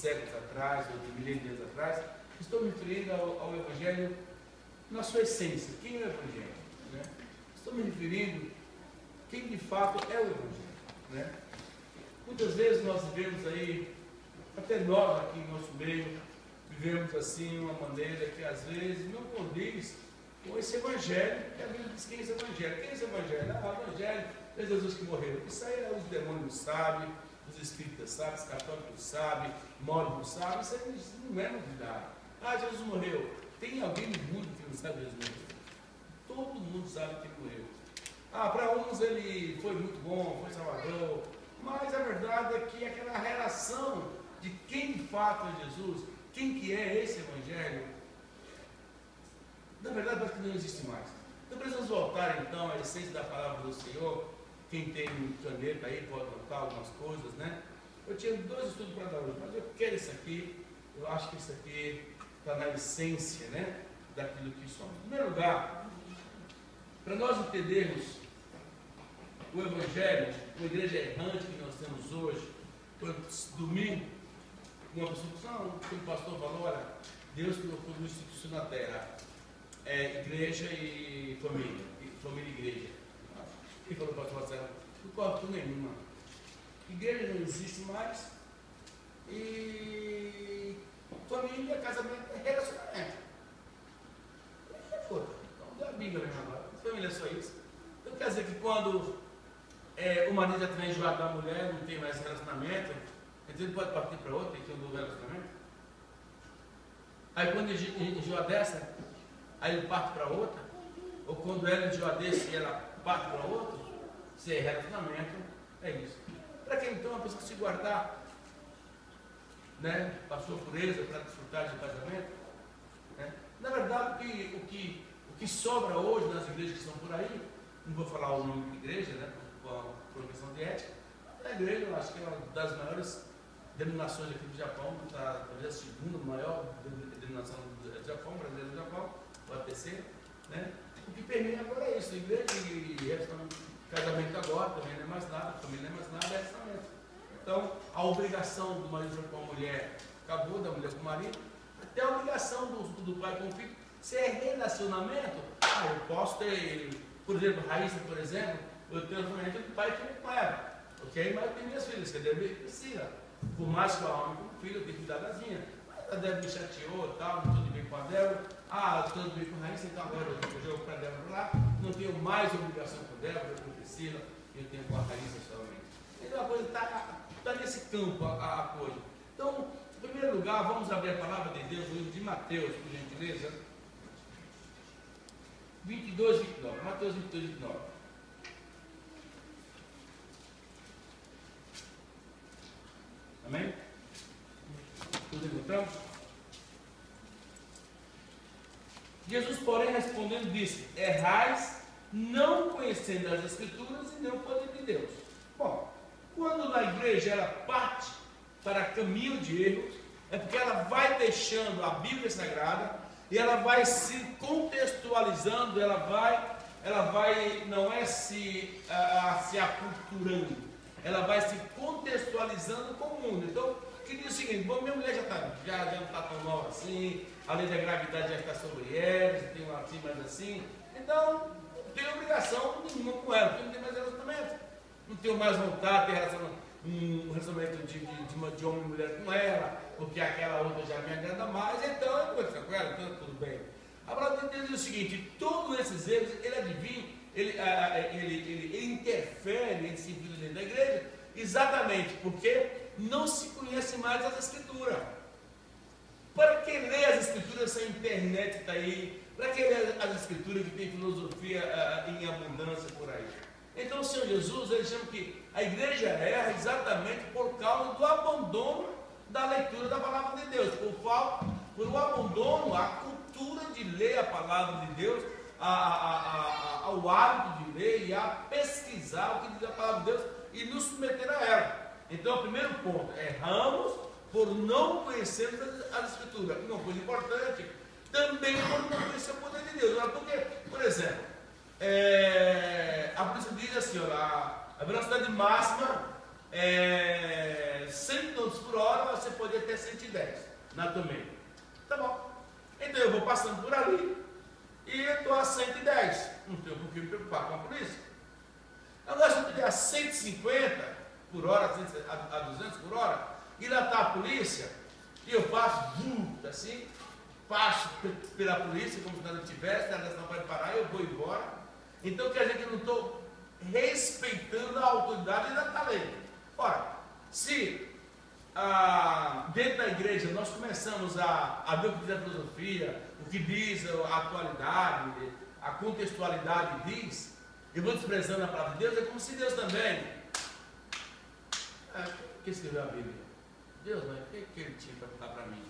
séculos atrás, ou de milênios de anos atrás. Estou me referindo ao Evangelho na sua essência. Quem é o Evangelho? Né? Estou me referindo quem de fato é o Evangelho. Né? Muitas vezes nós vivemos aí, até nós aqui em nosso meio, vivemos assim uma maneira que às vezes não condiz com esse Evangelho, que a Bíblia diz quem é esse Evangelho. Quem é esse Evangelho? Ah, o Evangelho é Jesus que morreu. Isso aí os demônios sabem, os espíritas sabem, os católicos sabem, mormons sabem, isso aí não é novidade. Ah, Jesus morreu. Tem alguém no mundo que não sabe Jesus morreu? Todo mundo sabe que ele morreu. Ah, para uns ele foi muito bom, foi salvador, mas a verdade é que aquela relação de quem de fato é Jesus, quem que é esse Evangelho, na verdade parece que não existe mais. Então precisamos voltar então à essência da palavra do Senhor. Quem tem caneta aí pode anotar algumas coisas, né? Eu tinha 2 estudos para dar hoje, mas eu quero esse aqui. Eu acho que esse aqui está na essência, né, daquilo que somos. Em primeiro lugar, para nós entendermos o Evangelho, a igreja errante que nós temos hoje, domingo, uma pessoa, que o pastor falou, olha, Deus colocou uma instituição na terra, igreja e família e igreja. E falou para o pastor Marcelo, não corto nenhuma. Igreja não existe mais e família, casamento é relacionamento. Então, deu a Bíblia mesmo agora. Família é só isso. Então quer dizer que quando o marido já tiver enjoado da mulher, não tem mais relacionamento, então ele pode partir para outra e ter um novo relacionamento. Aí quando ele enjoa dessa, aí ele parte para outra, ou quando ela enjoa desse e ela parte para outro, se é relacionamento, é isso. Para que então a pessoa se guardar, né, para a sua pureza, para desfrutar de um casamento? Né? Na verdade, o que sobra hoje nas igrejas que estão por aí, não vou falar o nome de igreja, né, por uma questão de ética, a igreja, eu acho que é uma das maiores denominações aqui do Japão, talvez a segunda maior denominação do Japão, brasileira do Japão, o ATC, né? O que permite agora é isso, igreja e casamento agora também não é mais nada, família não é mais nada, é relacionamento. Então, a obrigação do marido com a mulher acabou, da mulher com o marido, até a obrigação do pai com o filho. Se é relacionamento, eu posso ter, por exemplo, Raíssa, por exemplo, eu tenho relacionamento do pai e filho com ela, ok? Mas eu tenho minhas filhas, que deve precisa. Por mais que eu ame como filho, eu tenho que cuidar das minhas. A Débora me chateou, tal, não estou de bem com a Débora. Estou de bem com a Raíssa, então agora eu jogo para a Débora lá. Não tenho mais obrigação com a Débora, com a Priscila, eu tenho com a Raíssa somente. Então a coisa está nesse campo, a coisa. Então, em primeiro lugar, vamos abrir a palavra de Deus, o livro de Mateus, por gentileza. 22, 29. Mateus 22, 29. Amém? Tudo encontramos? Jesus, porém, respondendo, disse: errais, não conhecendo as Escrituras e nem o poder de Deus. Bom, quando na igreja ela parte para caminho de erro, é porque ela vai deixando a Bíblia Sagrada e ela vai se contextualizando, ela vai não é se aculturando, ela vai se contextualizando com o mundo. Então, que diz o seguinte: bom, minha mulher já não está tão nova assim, a lei da gravidade já está sobre ela, já tem um assim, mais assim, então não tenho obrigação nenhuma com ela, porque não tem mais relacionamento, não tenho mais vontade de ter um relacionamento de homem e mulher com ela, porque aquela outra já me agrada mais, então eu vou ficar com ela, então tudo bem. A palavra de Deus diz o seguinte: todos esses erros, ele adivinha, ele interfere, ele se infiltra dentro da igreja, exatamente porque não se conhece mais as Escrituras. Para que ler as Escrituras se a internet está aí? Para que ler as Escrituras que tem filosofia em abundância por aí? Então o Senhor Jesus, ele chama que a igreja erra exatamente por causa do abandono da leitura da palavra de Deus, por o abandono, a cultura de ler a palavra de Deus, ao hábito de ler e a pesquisar o que diz a palavra de Deus e nos submeter a ela. Então, o primeiro ponto, erramos por não conhecermos as Escrituras. Uma coisa importante, também por não conhecer o poder de Deus. Porque, por exemplo, a polícia diz assim, a velocidade máxima 100 km por hora, você pode ir até 110 na tua meia. Tá bom. Então eu vou passando por ali e eu estou a 110. Não tenho por que me preocupar com a polícia. Agora, se eu estiver a 150 por hora, a 200 por hora, e lá está a polícia, e eu passo assim, passo pela polícia, como se nada tivesse, ela não vai parar, eu vou embora. Então quer dizer que eu não estou respeitando a autoridade da lei. Ora, se dentro da igreja nós começamos a ver o que diz a filosofia, o que diz a atualidade, a contextualidade diz, e vou desprezando a palavra de Deus, é como se Deus também. Quem escreveu a Bíblia? Deus, mas o que ele tinha para contar para mim?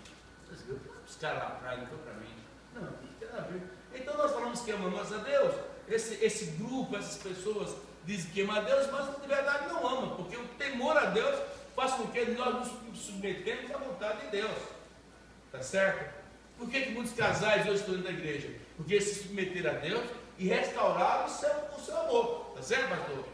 Os caras lá atrás, não foi para mim. Não tem nada a ver. Então nós falamos que amamos a Deus. Esse grupo, essas pessoas dizem que amam a Deus, mas de verdade não amam, porque o temor a Deus faz com que nós nos submetemos à vontade de Deus. Tá certo? Por que muitos casais hoje estão dentro da igreja? Porque se submeteram a Deus e restauraram o seu amor. Tá certo, pastor?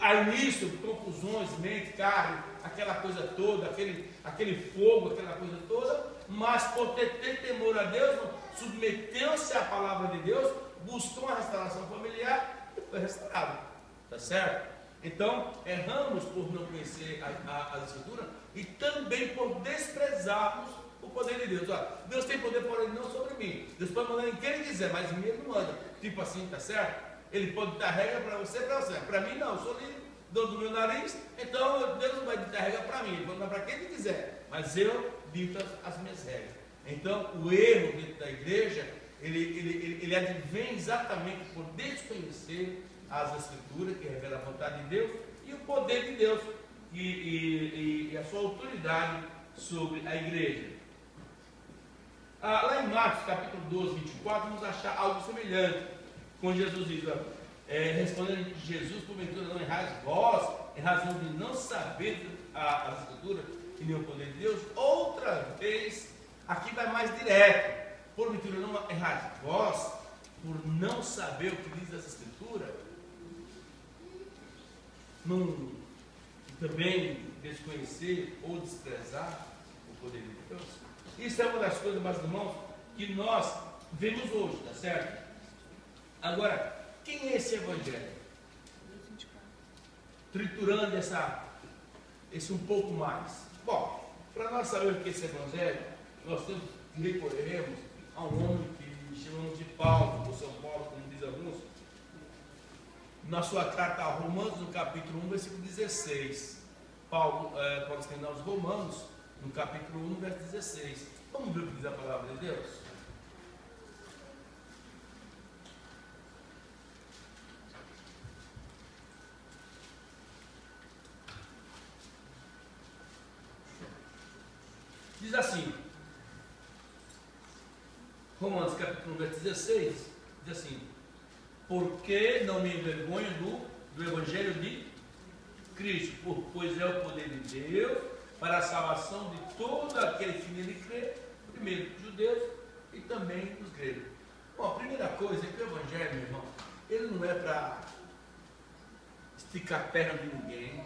Aí nisso, confusões, mente, carne, aquela coisa toda, aquele fogo, aquela coisa toda, mas por ter temor a Deus, submeteu-se à palavra de Deus, buscou uma restauração familiar e foi restaurado. Tá certo? Então, erramos por não conhecer a Escritura e também por desprezarmos o poder de Deus. Olha, Deus tem poder, porém não sobre mim. Deus pode mandar em quem ele quiser, mas em mim ele não manda. Tipo assim, tá certo? Ele pode dar regra para você, para você. Para mim não, eu sou livre, dono do meu nariz, então Deus não vai dar regra para mim, ele pode dar para quem ele quiser. Mas eu dito as minhas regras. Então, o erro dentro da igreja, ele advém exatamente por desconhecer as Escrituras, que revelam a vontade de Deus, e o poder de Deus, e a sua autoridade sobre a igreja. Lá em Marcos, capítulo 12, 24, vamos achar algo semelhante, quando Jesus diz, respondendo Jesus, porventura não errais vós, em razão de não saber as Escrituras e nem o poder de Deus. Outra vez, aqui vai mais direto, porventura não errais vós, por não saber o que diz as Escrituras, não também desconhecer ou desprezar o poder de Deus. Isso é uma das coisas, meus irmãos, que nós vemos hoje, tá certo? Agora, quem é esse evangelho? Triturando esse um pouco mais. Bom, para nós sabermos o que é esse evangelho, nós temos que recorrermos a um homem que chamamos de Paulo, ou São Paulo, como diz alguns, na sua carta a Romanos, no capítulo 1, versículo 16. Paulo escrevendo aos Romanos, no capítulo 1, verso 16. Vamos ver o que diz a palavra de Deus? Diz assim, Romanos capítulo 1, verso 16, diz assim: porque não me envergonho do Evangelho de Cristo, pois é o poder de Deus para a salvação de todo aquele que nele crê, primeiro dos judeus e também dos gregos. Bom, a primeira coisa é que o Evangelho, meu irmão, ele não é para esticar a perna de ninguém,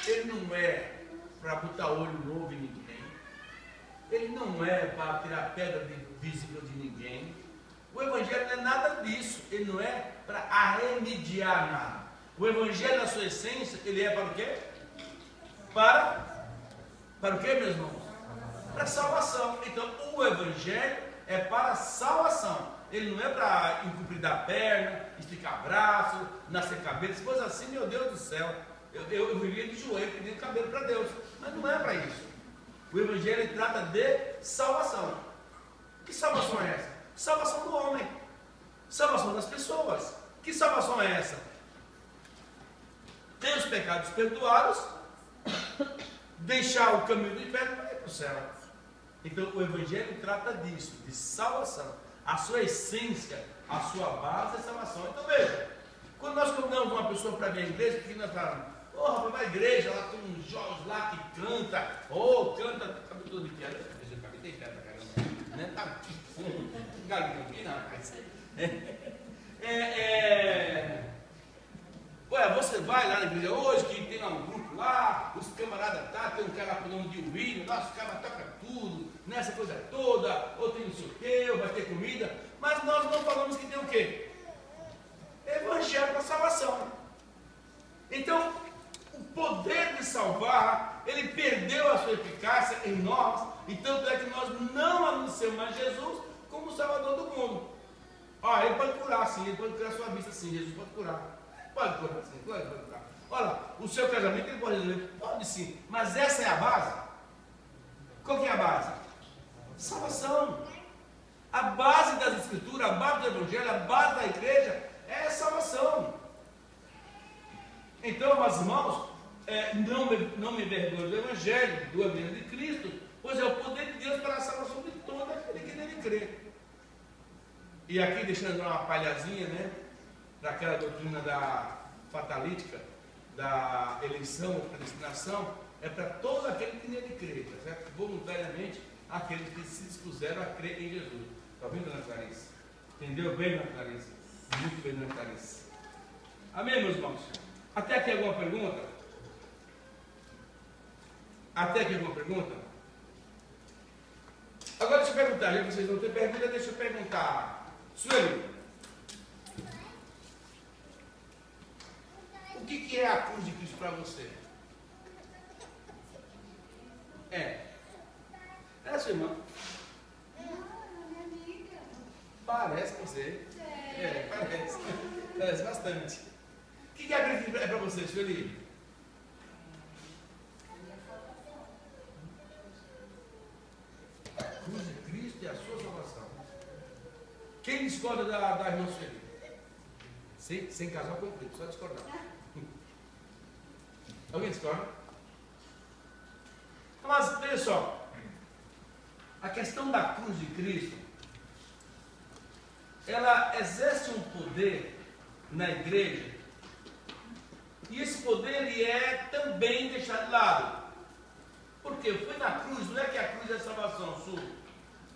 ele não é para botar olho novo em ninguém, ele não é para tirar pedra visível de ninguém. O Evangelho não é nada disso, ele não é para arremediar nada. O Evangelho, na sua essência, ele é para o quê? Para o quê, meus irmãos? Para salvação. Então, o Evangelho é para salvação. Ele não é para encobrir da perna, esticar braço, nascer cabelo. Se fosse assim, meu Deus do céu, eu vivia de joelho pedindo cabelo para Deus. Mas não é para isso. O Evangelho trata de salvação. Que salvação é essa? Salvação do homem, salvação das pessoas. Que salvação é essa? Ter os pecados perdoados, deixar o caminho do inferno para ir para o céu. Então o Evangelho trata disso, de salvação. A sua essência, a sua base é salvação. Então veja, quando nós convidamos uma pessoa para vir à igreja, o que nós falamos? Rapaz, vai à igreja, lá tem uns jovens lá que canta, canta, cabelo todo de piada, cabelo tem piada, caramba, né? Tá galinha aqui, não, rapaz. Olha, você vai lá na igreja hoje, que tem lá um grupo lá, os camaradas tem um cara com o nome de William, nossa, os caras tocam tudo, nessa coisa toda, ou tem não sei o quê, ou vai ter comida, mas nós não falamos que tem o quê? Evangelho para salvação. Então, o poder de salvar, ele perdeu a sua eficácia em nós, então é que nós não anunciamos mais Jesus como o Salvador do mundo. Olha, ele pode curar sim, ele pode curar a sua vista sim, Jesus pode curar. Pode curar sim, pode curar. Olha, o seu casamento ele pode resolver? Pode sim, mas essa é a base? Qual que é a base? Salvação. A base das Escrituras, a base do Evangelho, a base da igreja é a salvação. Então, meus irmãos, não me envergonho do Evangelho, do Evangelho de Cristo, pois é o poder de Deus para a salvação de todo aquele que nele crê. E aqui deixando uma palhazinha, né, daquela doutrina da fatalítica, da eleição ou predestinação, é para todo aquele que nele crê, tá certo? Voluntariamente, aqueles que se dispuseram a crer em Jesus. Está ouvindo, Dona Clarice? Entendeu bem, Dona Clarice? Muito bem, Dona Clarice. Amém, meus irmãos? Até aqui alguma pergunta? Até aqui alguma pergunta? Agora deixa eu perguntar, já que vocês não têm pergunta, deixa eu perguntar. Sueli, o que é a cruz de Cristo para você? É sua irmã? Parece com você. Parece. Parece bastante. O que a cruz é para você, Sueli? A cruz de Cristo é a sua salvação. Quem discorda da irmã Sueli? Sem casal conflito, só discordar. Alguém discorda? Mas, veja só. A questão da cruz de Cristo, ela exerce um poder na igreja, e esse poder ele é também deixado de lado. Porque foi na cruz, não é que a cruz é a salvação sua,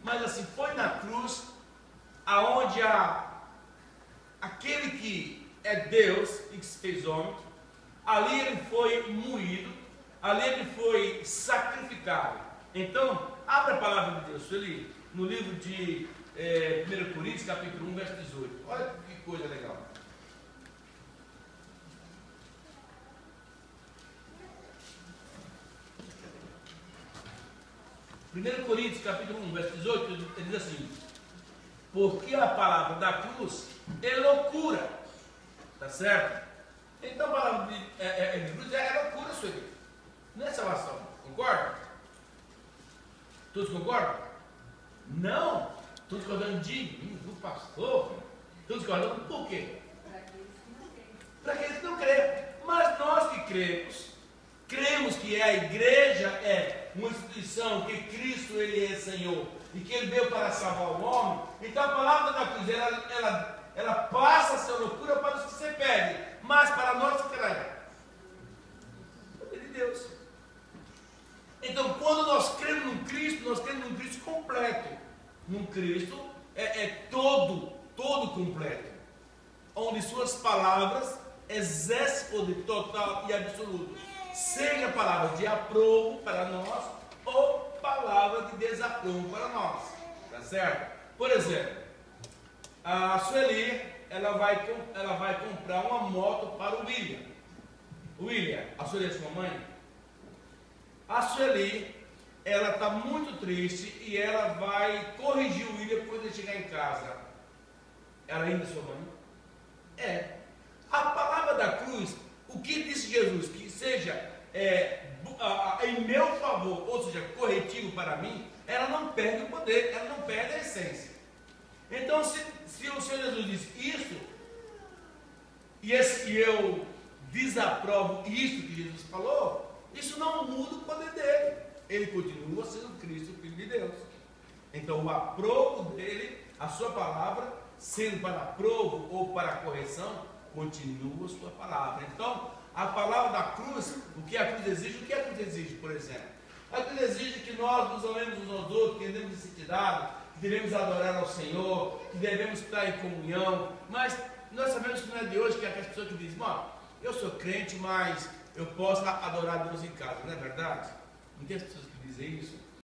mas assim, foi na cruz aonde aquele que é Deus e que se fez homem, ali ele foi moído, ali ele foi sacrificado. Então, abra a palavra de Deus ali, no livro de 1 Coríntios, capítulo 1, verso 18. Olha que coisa legal. Primeiro Coríntios, capítulo 1, verso 18, ele diz assim: porque a palavra da cruz é loucura. Tá certo? Então a palavra de cruz é loucura, isso aí. Não é salvação. Concorda? Todos concordam? Não. Todos discordando de mim, do pastor. Todos discordando por quê? Para aqueles que não creem. Mas nós que cremos que a igreja é uma instituição, que Cristo ele é Senhor e que ele veio para salvar o homem. Então a palavra da cruz ela passa a ser loucura para os que se perdem, mas para nós que creem. Poder de Deus. Então, quando nós cremos num Cristo, nós cremos num Cristo completo. Num Cristo todo completo. Onde suas palavras exercem poder total e absoluto. Seja palavra de aprovo para nós ou palavra de desaprovo para nós. Tá certo? Por exemplo, a Sueli, ela vai comprar uma moto para o William. William, a Sueli é sua mãe? A Sueli, ela está muito triste e ela vai corrigir o William quando ele chegar em casa. Ela ainda é sua mãe? É. A palavra da cruz, o que disse Jesus? Que seja em meu favor, ou seja, corretivo para mim, ela não perde o poder, ela não perde a essência. Então, se o Senhor Jesus diz isso, e eu desaprovo isso que Jesus falou, isso não muda o poder dele. Ele continua sendo Cristo, o Filho de Deus. Então o aprovo dele, a sua palavra, sendo para aprovo ou para correção, continua a sua palavra. Então a palavra da cruz, o que a cruz exige? O que a cruz exige, por exemplo? A cruz exige que nós nos amemos uns aos outros, que andemos em santidade, que devemos adorar ao Senhor, que devemos estar em comunhão. Mas nós sabemos que não é de hoje que é aquelas pessoas que dizem: eu sou crente, mas eu posso adorar Deus em casa, não é verdade? Não tem as pessoas que dizem isso?